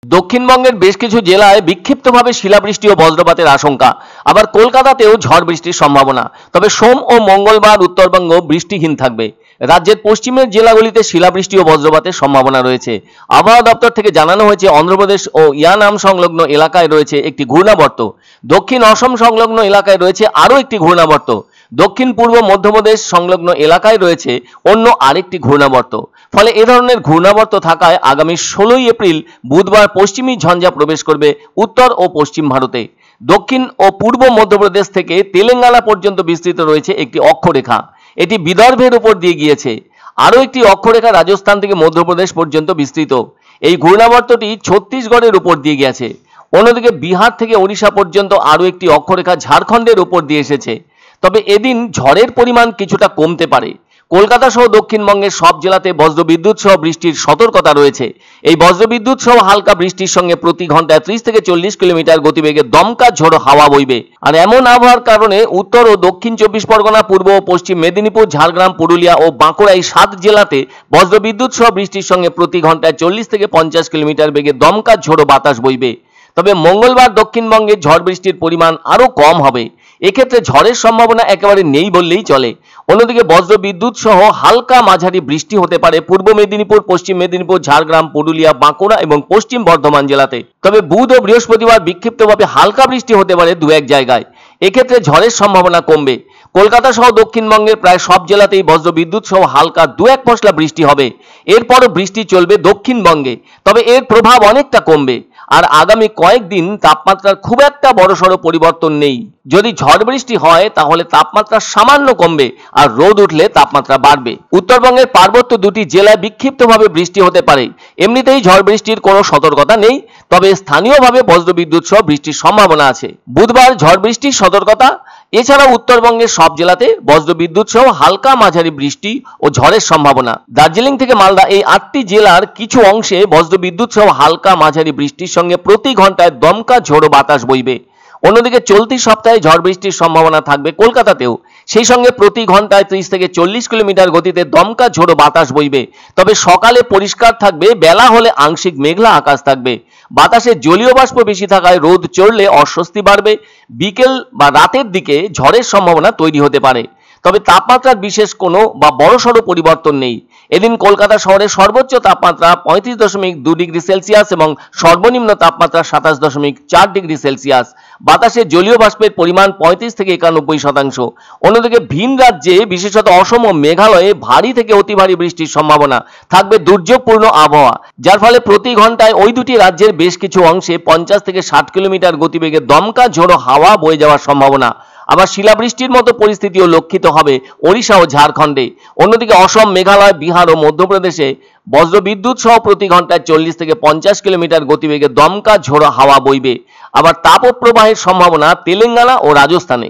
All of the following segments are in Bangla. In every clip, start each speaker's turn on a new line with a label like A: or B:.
A: দক্ষিণবঙ্গের বেশ কিছু জেলায় বিক্ষিপ্তভাবে শিলাবৃষ্টি ও বজ্রপাতের আশঙ্কা। আবার কলকাতাতেও ঝড় বৃষ্টির সম্ভাবনা। তবে সোম ও মঙ্গলবার উত্তরবঙ্গ বৃষ্টিহীন থাকবে। রাজ্যের পশ্চিমের জেলাগুলিতে শিলাবৃষ্টি ও বজ্রপাতের সম্ভাবনা রয়েছে। আবহাওয়া দপ্তর থেকে জানানো হয়েছে অন্ধ্রপ্রদেশ ও ইয়ানাম সংলগ্ন এলাকায় রয়েছে একটি ঘূর্ণাবর্ত। দক্ষিণ অসম সংলগ্ন এলাকায় রয়েছে আরও একটি ঘূর্ণাবর্ত। দক্ষিণ পূর্ব মধ্যপ্রদেশ সংলগ্ন এলাকায় রয়েছে অন্য আরেকটি ঘূর্ণাবর্ত। ফলে এ ধরনের ঘূর্ণাবর্ত থাকায় আগামী 16 এপ্রিল বুধবার পশ্চিমী ঝঞ্ঝা প্রবেশ করবে উত্তর ও পশ্চিম ভারতে। দক্ষিণ ও পূর্ব মধ্যপ্রদেশ থেকে তেলেঙ্গানা পর্যন্ত বিস্তৃত রয়েছে একটি অক্ষরেখা। এটি বিদর্ভের উপর দিয়ে গিয়েছে। আরও একটি অক্ষরেখা রাজস্থান থেকে মধ্যপ্রদেশ পর্যন্ত বিস্তৃত। এই ঘূর্ণাবর্তটি ছত্তিশগড়ের উপর দিয়ে গেছে। অন্যদিকে বিহার থেকে ওড়িশা পর্যন্ত আরও একটি অক্ষরেখা ঝাড়খণ্ডের উপর দিয়ে এসেছে। তবে এদিন ঝড়ের পরিমাণ কিছুটা কমতে পারে। কলকাতা সহ দক্ষিণবঙ্গের সব জেলাতে বজ্রবিদ্যুৎ সহ বৃষ্টির সতর্কতা রয়েছে। এই বজ্রবিদ্যুৎ সহ হালকা বৃষ্টির সঙ্গে প্রতি ঘন্টায় 30 থেকে 40 কিলোমিটার গতিবেগে দমকা ঝোড়ো হাওয়া বইবে। আর এমন আবহাওয়ার কারণে উত্তর ও দক্ষিণ 24 পরগনা, পূর্ব ও পশ্চিম মেদিনীপুর, ঝাড়গ্রাম, পুরুলিয়া ও বাঁকুড়া এই 7 জেলাতে বজ্রবিদ্যুৎ সহ বৃষ্টির সঙ্গে প্রতি ঘন্টায় 40 থেকে 50 কিলোমিটার বেগে দমকা ঝোড়ো বাতাস বইবে। তবে মঙ্গলবার দক্ষিণবঙ্গে ঝড় বৃষ্টির পরিমাণ আরও কম হবে। এক্ষেত্রে ঝড়ের সম্ভাবনা একেবারে নেই বললেই চলে। অন্যদিকে বজ্রবিদ্যুৎ সহ হালকা মাঝারি বৃষ্টি হতে পারে পূর্ব মেদিনীপুর, পশ্চিম মেদিনীপুর, ঝাড়গ্রাম, পুরুলিয়া, বাঁকুড়া এবং পশ্চিম বর্ধমান জেলাতে। তবে বুধ ও বৃহস্পতিবার বিক্ষিপ্তভাবে হালকা বৃষ্টি হতে পারে দু এক জায়গায়। এক্ষেত্রে ঝড়ের সম্ভাবনা কমবে। কলকাতা সহ দক্ষিণবঙ্গের প্রায় সব জেলাতেই বজ্রবিদ্যুৎ সহ হালকা দু এক পশলা বৃষ্টি হবে। এরপরও বৃষ্টি চলবে দক্ষিণবঙ্গে, তবে এর প্রভাব অনেকটা কমবে। আর আগামী কয়েকদিন তাপমাত্রার খুব একটা বড়সড় পরিবর্তন নেই। যদি ঝড় বৃষ্টি হয় তাহলে তাপমাত্রা সামান্য কমবে, আর রোদ উঠলে তাপমাত্রা বাড়বে। উত্তরবঙ্গের পার্বত্য দুটি জেলায় বিক্ষিপ্তভাবে বৃষ্টি হতে পারে। এমনিতেই ঝড় বৃষ্টির কোনো সতর্কতা নেই, তবে স্থানীয়ভাবে বজ্রবিদ্যুৎ সহ বৃষ্টির সম্ভাবনা আছে। বুধবার ঝড় বৃষ্টির সতর্কতা। এছাড়াও উত্তরবঙ্গের সব জেলাতে বজ্রবিদ্যুৎ সহ হালকা মাঝারি বৃষ্টি ও ঝড়ের সম্ভাবনা। দার্জিলিং থেকে মালদা এই 8টি জেলার কিছু অংশে বজ্রবিদ্যুৎ সহ হালকা মাঝারি বৃষ্টির সঙ্গে প্রতি ঘন্টায় দমকা ঝোড়ো বাতাস বইবে। অন্যদিকে চলতি সপ্তাহে ঝড় বৃষ্টির সম্ভাবনা থাকবে কলকাতাতেও। সেই সঙ্গে প্রতি ঘন্টায় 30 থেকে 40 কিলোমিটার গতিতে দমকা ঝোড়ো বাতাস বইবে। তবে সকালে পরিষ্কার থাকবে, বেলা হলে আংশিক মেঘলা আকাশ থাকবে। বাতাসে জলীয় বাষ্প বেশি থাকায় রোদ চড়লে অস্বস্তি বাড়বে। বিকেল বা রাতের দিকে ঝড়ের সম্ভাবনা তৈরি হতে পারে। তবে তাপমাত্রার বিশেষ কোনো বা বড়সড় পরিবর্তন নেই। এদিন কলকাতা শহরের সর্বোচ্চ তাপমাত্রা 35.2 ডিগ্রি সেলসিয়াস এবং সর্বনিম্ন তাপমাত্রা 27.4 ডিগ্রি সেলসিয়াস। বাতাসে জলীয় বাষ্পের পরিমাণ 35 থেকে 91%। অন্যদিকে ভিন রাজ্যে বিশেষত অসম ও মেঘালয়ে ভারী থেকে অতি ভারী বৃষ্টির সম্ভাবনা থাকবে। দুর্যোগপূর্ণ আবহাওয়া, যার ফলে প্রতি ঘন্টায় ওই দুটি রাজ্যের বেশ কিছু অংশে 50 থেকে 60 কিলোমিটার গতিবেগে দমকা ঝোড়ো হাওয়া বয়ে যাওয়ার সম্ভাবনা। আবার শিলাবৃষ্টির মতো পরিস্থিতিও লক্ষিত হবে ওড়িশা ও ঝাড়খণ্ডে। অন্যদিকে অসম, মেঘালয়, বিহার ও মধ্যপ্রদেশে বজ্রবিদ্যুৎ সহ প্রতি ঘন্টায় 40 থেকে 50 কিলোমিটার গতিবেগে দমকা ঝোড়ো হাওয়া বইবে। আবার তাপপ্রবাহের সম্ভাবনা তেলেঙ্গানা ও রাজস্থানে।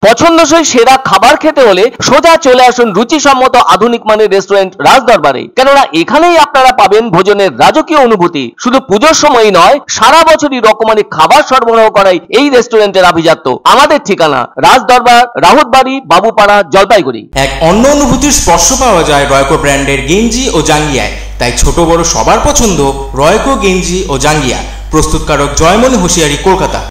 A: পছন্দসই সেরা খাবার খেতে হলে সোজা চলে আসুন রুচিসম্মত আধুনিক মানের রেস্টুরেন্ট রাজদরবারে। কেননা এখানেই আপনারা পাবেন ভোজনের রাজকীয় অনুভূতি। শুধু পুজোর সময়ই নয়, সারা বছরই রকমারি খাবার সরবরাহ করাই এই রেস্টুরেন্টের আভিজাত্য। আমাদের ঠিকানা রাজদরবার, রাহুতবাড়ি, বাবুপাড়া, জলপাইগুড়ি।
B: এক অন্য অনুভূতির স্পর্শ পাওয়া যায় রয়কো ব্র্যান্ডের গেঞ্জি ও জাঙ্গিয়ায়। তাই ছোট বড় সবার পছন্দ রয়কো গেঞ্জি ও জাঙ্গিয়া। প্রস্তুতকারক জয়মনি হোশিয়ারি, কলকাতা।